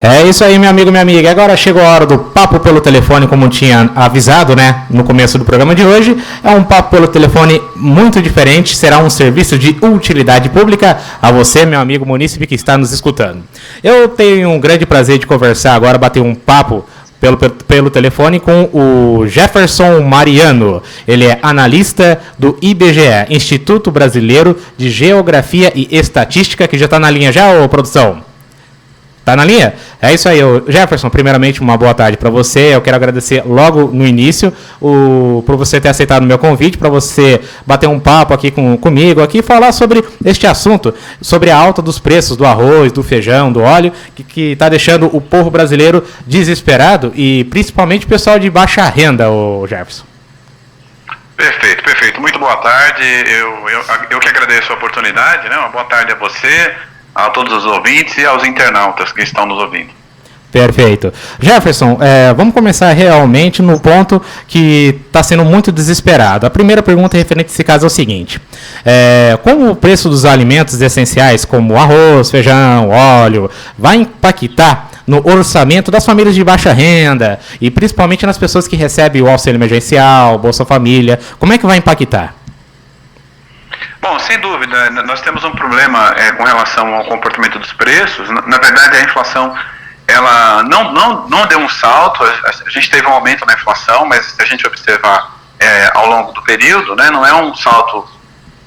É isso aí, meu amigo, minha amiga. Agora chegou a hora do papo pelo telefone, como tinha avisado, né, no começo do programa de hoje. É um papo pelo telefone muito diferente, será um serviço de utilidade pública a você, meu amigo munícipe que está nos escutando. Eu tenho um grande prazer de conversar agora, bater um papo pelo telefone com o Jefferson Mariano. Ele é analista do IBGE, Instituto Brasileiro de Geografia e Estatística, que já está na linha já, ô produção? Tá na linha? É isso aí, Jefferson. Primeiramente, uma boa tarde para você. Eu quero agradecer logo no início por você ter aceitado o meu convite, para você bater um papo aqui comigo, aqui falar sobre este assunto, sobre a alta dos preços do arroz, do feijão, do óleo, que está deixando o povo brasileiro desesperado e principalmente o pessoal de baixa renda, o Jefferson. Perfeito, perfeito. Muito boa tarde. Eu que agradeço a oportunidade, né? Uma boa tarde a você, a todos os ouvintes e aos internautas que estão nos ouvindo. Perfeito. Jefferson, vamos começar realmente no ponto que está sendo muito desesperado. A primeira pergunta referente a esse caso é o seguinte: como o preço dos alimentos essenciais, como arroz, feijão, óleo, vai impactar no orçamento das famílias de baixa renda e principalmente nas pessoas que recebem o auxílio emergencial, Bolsa Família? Como é que vai impactar? Bom, sem dúvida, nós temos um problema com relação ao comportamento dos preços. Na verdade, a inflação ela não deu um salto. A gente teve um aumento na inflação, mas se a gente observar ao longo do período, né, não é um salto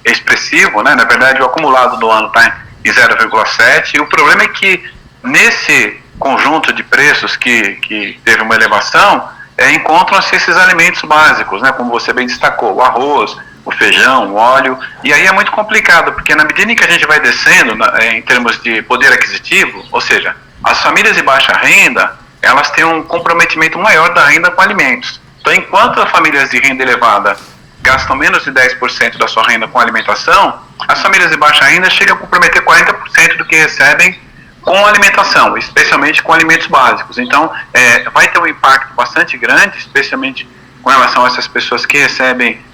expressivo, né? Na verdade, o acumulado do ano está em 0,7%. E o problema é que nesse conjunto de preços que teve uma elevação, encontram-se esses alimentos básicos, né, como você bem destacou, o arroz, o feijão, o óleo, e aí é muito complicado, porque na medida em que a gente vai descendo em termos de poder aquisitivo, ou seja, as famílias de baixa renda, elas têm um comprometimento maior da renda com alimentos. Então, enquanto as famílias de renda elevada gastam menos de 10% da sua renda com alimentação, as famílias de baixa renda chegam a comprometer 40% do que recebem com alimentação, especialmente com alimentos básicos. Então, vai ter um impacto bastante grande, especialmente com relação a essas pessoas que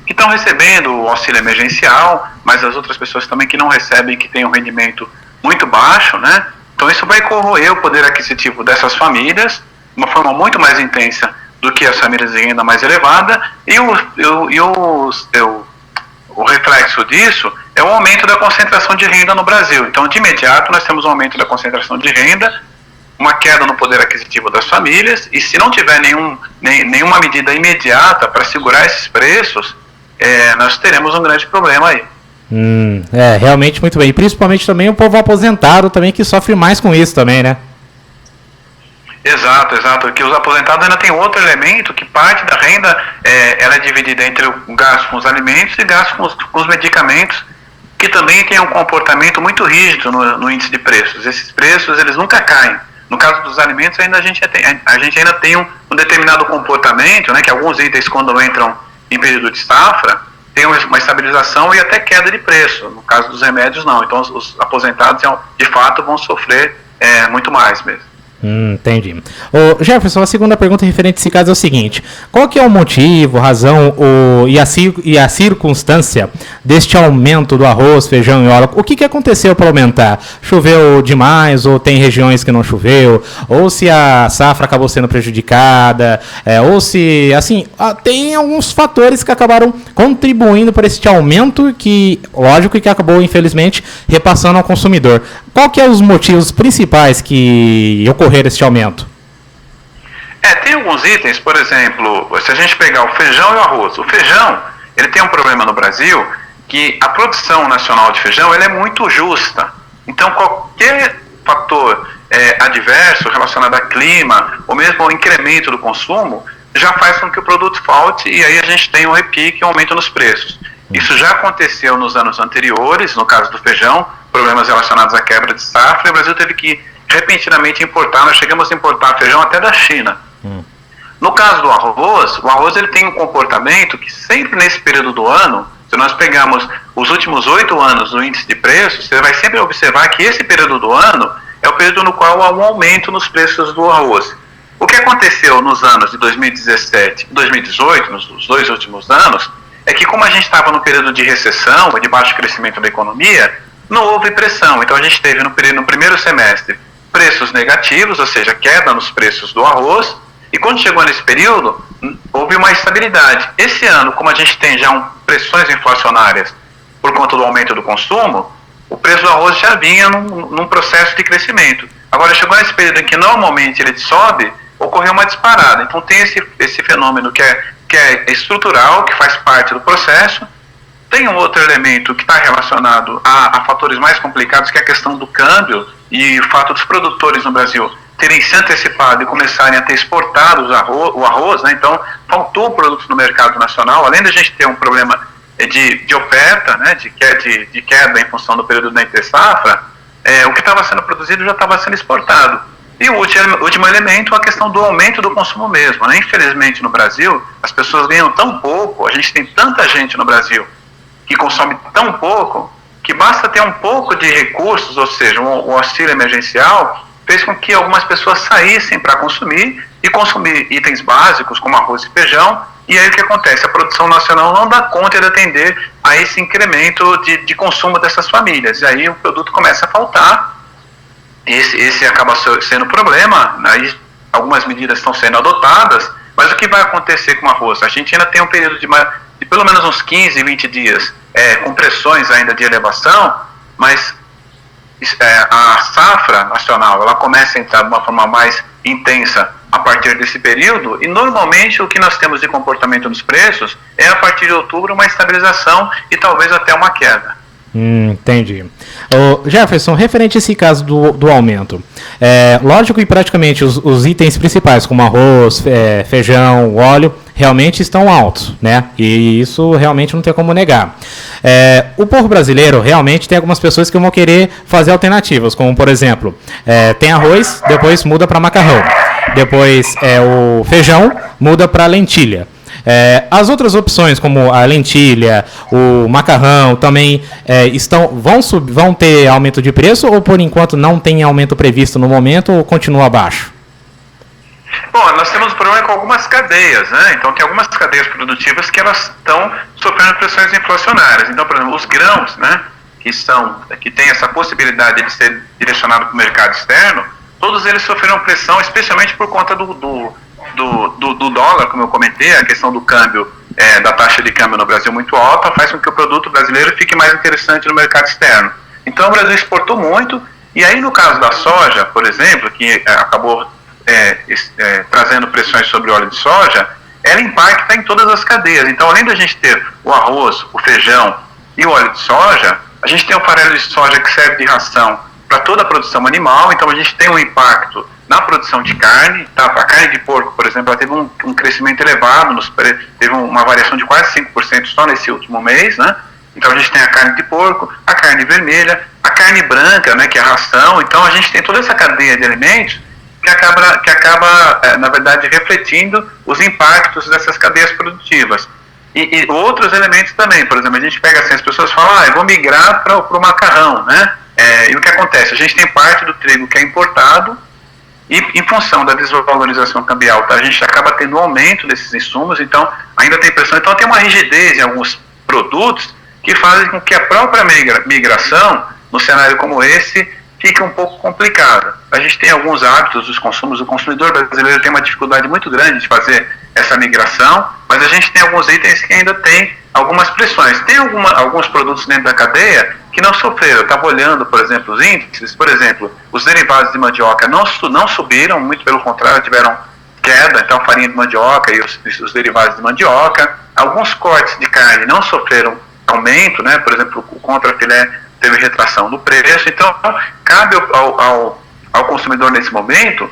estão recebendo o auxílio emergencial, mas as outras pessoas também que não recebem, que têm um rendimento muito baixo, né? Então isso vai corroer o poder aquisitivo dessas famílias de uma forma muito mais intensa do que as famílias de renda mais elevada, e o reflexo disso é o aumento da concentração de renda no Brasil. Então, de imediato, nós temos um aumento da concentração de renda, uma queda no poder aquisitivo das famílias, e se não tiver nenhuma medida imediata para segurar esses preços, nós teremos um grande problema aí. Realmente muito bem. E principalmente também o povo aposentado também, que sofre mais com isso também, né? Exato, porque os aposentados ainda tem outro elemento, que parte da renda ela é dividida entre o gasto com os alimentos e gasto com os medicamentos, que também tem um comportamento muito rígido no índice de preços. Esses preços, eles nunca caem. No caso dos alimentos, a gente ainda tem um determinado comportamento, né, que alguns itens, quando entram em período de safra, tem uma estabilização e até queda de preço. No caso dos remédios, não. Então, os aposentados, de fato, vão sofrer muito mais mesmo. Entendi. Jefferson, a segunda pergunta referente a esse caso é o seguinte: qual que é o motivo, razão e a circunstância deste aumento do arroz, feijão e óleo? O que aconteceu para aumentar? Choveu demais, ou tem regiões que não choveu, ou se a safra acabou sendo prejudicada, ou se, assim, tem alguns fatores que acabaram contribuindo para este aumento, que, lógico, que acabou, infelizmente, repassando ao consumidor. Qual que é os motivos principais que ocorreram esse aumento? Tem alguns itens, por exemplo, se a gente pegar o feijão e o arroz. O feijão, ele tem um problema no Brasil, que a produção nacional de feijão ela é muito justa. Então, qualquer fator adverso relacionado a clima, ou mesmo ao incremento do consumo, já faz com que o produto falte, e aí a gente tem um repique e um aumento nos preços. Isso já aconteceu nos anos anteriores, no caso do feijão, problemas relacionados à quebra de safra, e o Brasil teve que repentinamente importar. Nós chegamos a importar feijão até da China. No caso do arroz, o arroz ele tem um comportamento que sempre nesse período do ano, se nós pegarmos os últimos 8 anos do índice de preços, você vai sempre observar que esse período do ano é o período no qual há um aumento nos preços do arroz. O que aconteceu nos anos de 2017 e 2018, nos 2 últimos anos, é que como a gente estava no período de recessão, de baixo crescimento da economia, não houve pressão. Então a gente teve no primeiro semestre preços negativos, ou seja, queda nos preços do arroz, e quando chegou nesse período, houve uma estabilidade. Esse ano, como a gente tem já pressões inflacionárias por conta do aumento do consumo, o preço do arroz já vinha num processo de crescimento. Agora, chegou nesse período em que normalmente ele sobe, ocorreu uma disparada. Então tem esse fenômeno que é estrutural, que faz parte do processo. Tem um outro elemento que está relacionado a fatores mais complicados, que é a questão do câmbio e o fato dos produtores no Brasil terem se antecipado e começarem a ter exportado o arroz, né? Então faltou produtos no mercado nacional, além da gente ter um problema de oferta, né? de queda em função do período da entre-safra, o que estava sendo produzido já estava sendo exportado. E o último elemento é a questão do aumento do consumo mesmo, né? Infelizmente no Brasil, as pessoas ganham tão pouco, a gente tem tanta gente no Brasil que consome tão pouco, que basta ter um pouco de recursos, ou seja, um auxílio emergencial, fez com que algumas pessoas saíssem para consumir itens básicos como arroz e feijão, e aí o que acontece? A produção nacional não dá conta de atender a esse incremento de consumo dessas famílias, e aí o produto começa a faltar. Esse acaba sendo o problema, aí algumas medidas estão sendo adotadas, mas o que vai acontecer com o arroz? A gente ainda tem um período de pelo menos uns 15, 20 dias com pressões ainda de elevação, mas a safra nacional ela começa a entrar de uma forma mais intensa a partir desse período, e normalmente o que nós temos de comportamento dos preços é a partir de outubro uma estabilização e talvez até uma queda. Entendi. Jefferson, referente a esse caso do aumento, lógico que praticamente os itens principais, como arroz, feijão, óleo, realmente estão altos, né? E isso realmente não tem como negar. O povo brasileiro realmente tem algumas pessoas que vão querer fazer alternativas, como por exemplo, tem arroz, depois muda para macarrão, depois o feijão muda para lentilha. As outras opções, como a lentilha, o macarrão, também vão ter aumento de preço, ou por enquanto não tem aumento previsto no momento, ou continua abaixo? Bom, nós temos um problema com algumas cadeias, né? Então tem algumas cadeias produtivas que elas estão sofrendo pressões inflacionárias. Então, por exemplo, os grãos, né, que tem essa possibilidade de ser direcionado para o mercado externo, todos eles sofreram pressão, especialmente por conta do dólar, como eu comentei, a questão do câmbio, da taxa de câmbio no Brasil muito alta, faz com que o produto brasileiro fique mais interessante no mercado externo. Então o Brasil exportou muito, e aí no caso da soja, por exemplo, que acabou trazendo pressões sobre o óleo de soja, ela impacta em todas as cadeias. Então, além da gente ter o arroz, o feijão e o óleo de soja, a gente tem o farelo de soja que serve de ração para toda a produção animal. Então a gente tem um impacto na produção de carne, tá? A carne de porco, por exemplo, ela teve um crescimento elevado, teve uma variação de quase 5% só nesse último mês, né? Então a gente tem a carne de porco, a carne vermelha, a carne branca, né, que é a ração. Então a gente tem toda essa cadeia de alimentos que acaba na verdade, refletindo os impactos dessas cadeias produtivas. E outros elementos também, por exemplo, a gente pega assim, as pessoas falam, eu vou migrar para o macarrão, né? E o que acontece? A gente tem parte do trigo que é importado, e em função da desvalorização cambial, tá, a gente acaba tendo um aumento desses insumos, então ainda tem pressão. Então tem uma rigidez em alguns produtos que fazem com que a própria migração, no cenário como esse, fique um pouco complicada. A gente tem alguns hábitos dos consumos, o consumidor brasileiro tem uma dificuldade muito grande de fazer essa migração, mas a gente tem alguns itens que ainda tem algumas pressões. Tem alguns produtos dentro da cadeia que não sofreram. Eu estava olhando, por exemplo, os índices, por exemplo, os derivados de mandioca não subiram, muito pelo contrário, tiveram queda, então farinha de mandioca e os derivados de mandioca. Alguns cortes de carne não sofreram aumento, né? Por exemplo, o contrafilé teve retração do preço. Então, cabe ao consumidor nesse momento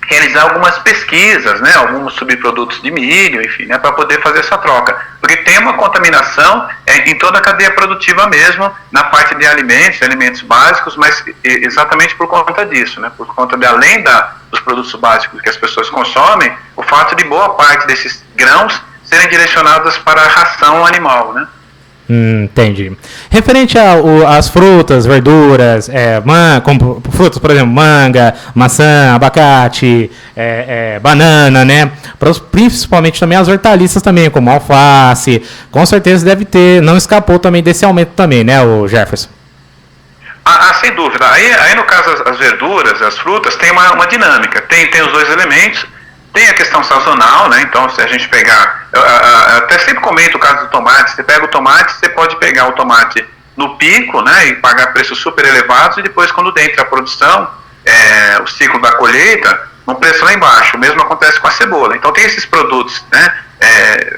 realizar algumas pesquisas, né, alguns subprodutos de milho, enfim, né, para poder fazer essa troca. Porque tem uma contaminação em toda a cadeia produtiva mesmo, na parte de alimentos básicos, mas exatamente por conta disso, né, por conta de, além dos produtos básicos que as pessoas consomem, o fato de boa parte desses grãos serem direcionados para a ração animal, né. Entendi. Referente às frutas, verduras, como frutas, por exemplo, manga, maçã, abacate, banana, né? Principalmente também as hortaliças também, como alface, com certeza deve ter, não escapou também desse aumento também, né, o Jefferson? Sem dúvida. Aí no caso, as verduras, as frutas, tem uma dinâmica. Tem os dois elementos. Tem a questão sazonal, né? Então, se a gente pegar... Eu até sempre comento o caso do tomate. Você pega o tomate, você pode pegar o tomate no pico, né? E pagar preços super elevados. E depois, quando entra a produção, o ciclo da colheita, um preço lá embaixo. O mesmo acontece com a cebola. Então, tem esses produtos, né?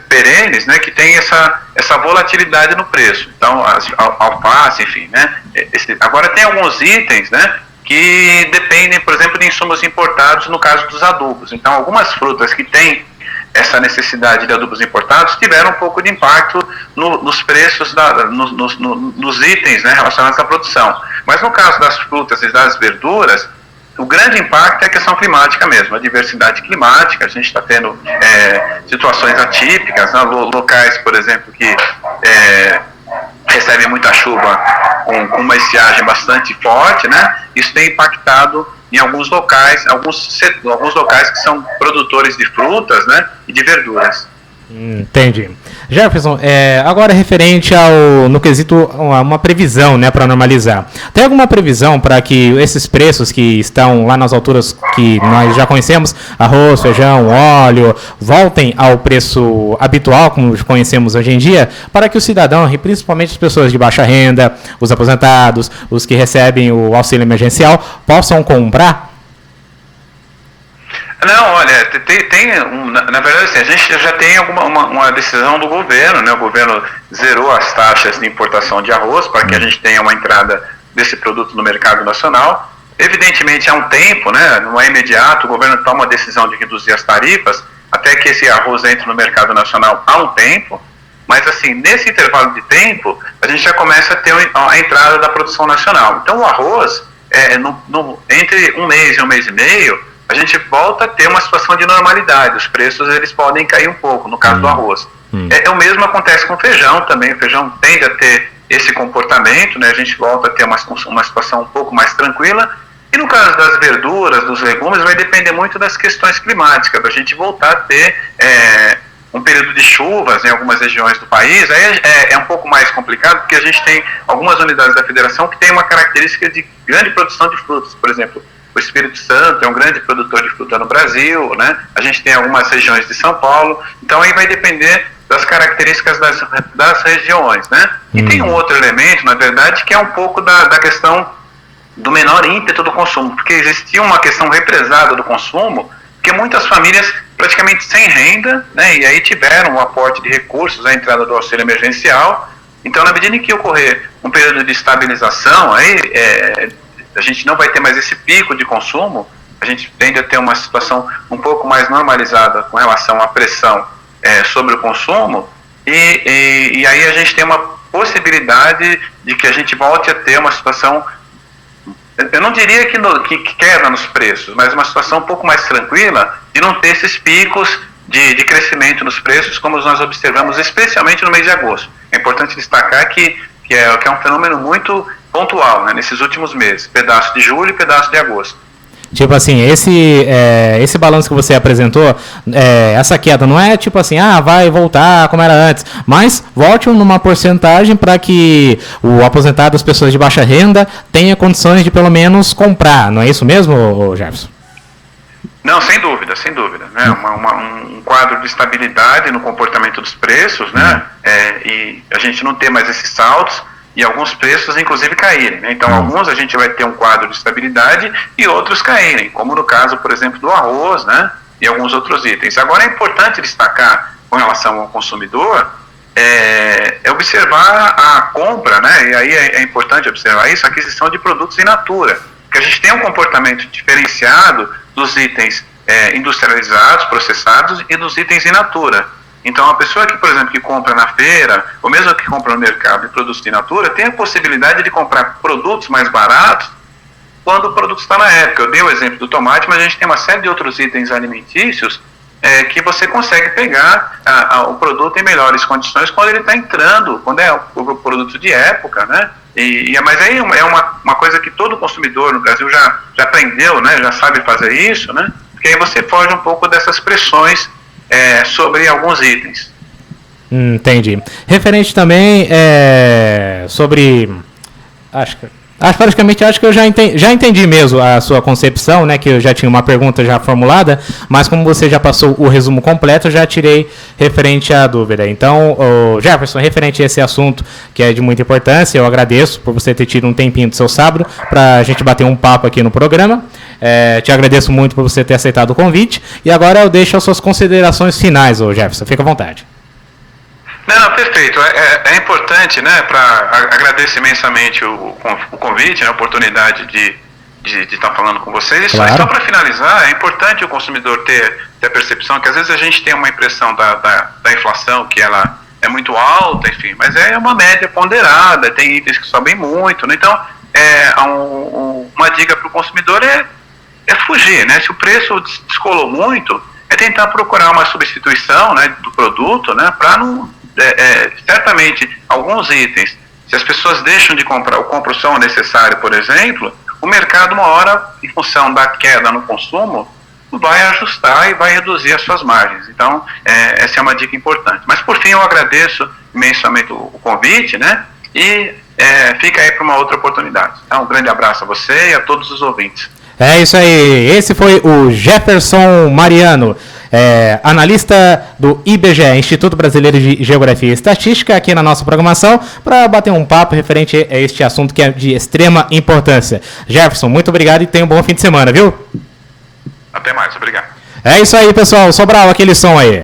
Perenes, né? Que tem essa volatilidade no preço. Então, alface, enfim, né? Agora, tem alguns itens, né? Que dependem, por exemplo, de insumos importados no caso dos adubos. Então, algumas frutas que têm essa necessidade de adubos importados tiveram um pouco de impacto nos preços, nos itens, né, relacionados à produção. Mas no caso das frutas e das verduras, o grande impacto é a questão climática mesmo, a diversidade climática. A gente está tendo situações atípicas, né, locais, por exemplo, que recebem muita chuva com uma estiagem bastante forte, né? Isso tem impactado em alguns locais, alguns locais que são produtores de frutas, né? E de verduras. Entendi. Jefferson, agora referente no quesito, uma previsão, né, para normalizar. Tem alguma previsão para que esses preços que estão lá nas alturas que nós já conhecemos, arroz, feijão, óleo, voltem ao preço habitual, como conhecemos hoje em dia, para que o cidadão, e principalmente as pessoas de baixa renda, os aposentados, os que recebem o auxílio emergencial, possam comprar? Não, olha, na verdade, assim, a gente já tem uma decisão do governo, né? O governo zerou as taxas de importação de arroz para que a gente tenha uma entrada desse produto no mercado nacional. Evidentemente, há um tempo, né? Não é imediato, o governo toma a decisão de reduzir as tarifas até que esse arroz entre no mercado nacional há um tempo, mas assim, nesse intervalo de tempo, a gente já começa a ter a entrada da produção nacional. Então, o arroz, entre um mês e meio, a gente volta a ter uma situação de normalidade. Os preços eles podem cair um pouco, no caso do arroz. O mesmo acontece com o feijão também. O feijão tende a ter esse comportamento, né? A gente volta a ter uma situação um pouco mais tranquila. E no caso das verduras, dos legumes, vai depender muito das questões climáticas, da gente voltar a ter um período de chuvas em algumas regiões do país. Aí é um pouco mais complicado, porque a gente tem algumas unidades da federação que têm uma característica de grande produção de frutas. Por exemplo, o Espírito Santo é um grande produtor de fruta no Brasil, né? A gente tem algumas regiões de São Paulo, então aí vai depender das características das regiões, né? E tem um outro elemento, na verdade, que é um pouco da questão do menor ímpeto do consumo, porque existia uma questão represada do consumo, porque muitas famílias praticamente sem renda, né? E aí tiveram um aporte de recursos, a entrada do auxílio emergencial. Então, na medida em que ocorrer um período de estabilização, aí a gente não vai ter mais esse pico de consumo, a gente tende a ter uma situação um pouco mais normalizada com relação à pressão sobre o consumo, e aí a gente tem uma possibilidade de que a gente volte a ter uma situação, eu não diria que queda nos preços, mas uma situação um pouco mais tranquila, de não ter esses picos de crescimento nos preços, como nós observamos, especialmente no mês de agosto. É importante destacar que é um fenômeno muito pontual, né, nesses últimos meses, pedaço de julho e pedaço de agosto. Tipo assim, esse balanço que você apresentou, essa queda não é tipo assim, vai voltar como era antes, mas volte numa porcentagem para que o aposentado, as pessoas de baixa renda, tenha condições de pelo menos comprar, não é isso mesmo, Jefferson? Não, sem dúvida, né? Um quadro de estabilidade no comportamento dos preços, né? E a gente não ter mais esses saltos, e alguns preços, inclusive, caírem, né? Então, alguns a gente vai ter um quadro de estabilidade e outros caírem, como no caso, por exemplo, do arroz, né? E alguns outros itens. Agora, é importante destacar, com relação ao consumidor, observar a compra, né? E aí é importante observar isso, a aquisição de produtos in natura, porque a gente tem um comportamento diferenciado dos itens industrializados, processados, e dos itens in natura. Então, a pessoa que, por exemplo, que compra na feira, ou mesmo que compra no mercado de produtos in natura, tem a possibilidade de comprar produtos mais baratos quando o produto está na época. Eu dei o exemplo do tomate, mas a gente tem uma série de outros itens alimentícios que você consegue pegar o produto em melhores condições quando ele está entrando, quando é o produto de época, né? Mas aí é uma coisa que todo consumidor no Brasil já aprendeu, né? Já sabe fazer isso, né? Porque aí você foge um pouco dessas pressões sobre alguns itens. Entendi. Referente também sobre... Acho que eu já entendi mesmo a sua concepção, né? Que eu já tinha uma pergunta já formulada, mas como você já passou o resumo completo, eu já tirei referente à dúvida. Então, Jefferson, referente a esse assunto que é de muita importância, eu agradeço por você ter tido um tempinho do seu sábado para a gente bater um papo aqui no programa. Te agradeço muito por você ter aceitado o convite. E agora eu deixo as suas considerações finais, Jefferson. Fica à vontade. Não, perfeito. É importante, né, agradeço imensamente o convite, né, a oportunidade de estar falando com vocês. E claro. Só para finalizar, é importante o consumidor ter a percepção que às vezes a gente tem uma impressão da inflação, que ela é muito alta, enfim, mas é uma média ponderada, tem itens que sobem muito, né? Então, uma dica para o consumidor é fugir, né? Se o preço descolou muito, é tentar procurar uma substituição, né, do produto, né, para não... certamente, alguns itens, se as pessoas deixam de comprar ou compram só o necessário, por exemplo, o mercado, uma hora, em função da queda no consumo, vai ajustar e vai reduzir as suas margens. Então, essa é uma dica importante. Mas, por fim, eu agradeço imensamente o convite, né? E fica aí para uma outra oportunidade. Então, um grande abraço a você e a todos os ouvintes. É isso aí. Esse foi o Jefferson Mariano, analista do IBGE, Instituto Brasileiro de Geografia e Estatística, aqui na nossa programação, para bater um papo referente a este assunto que é de extrema importância. Jefferson, muito obrigado e tenha um bom fim de semana, viu? Até mais, obrigado. É isso aí, pessoal. Sobral, aquele som aí.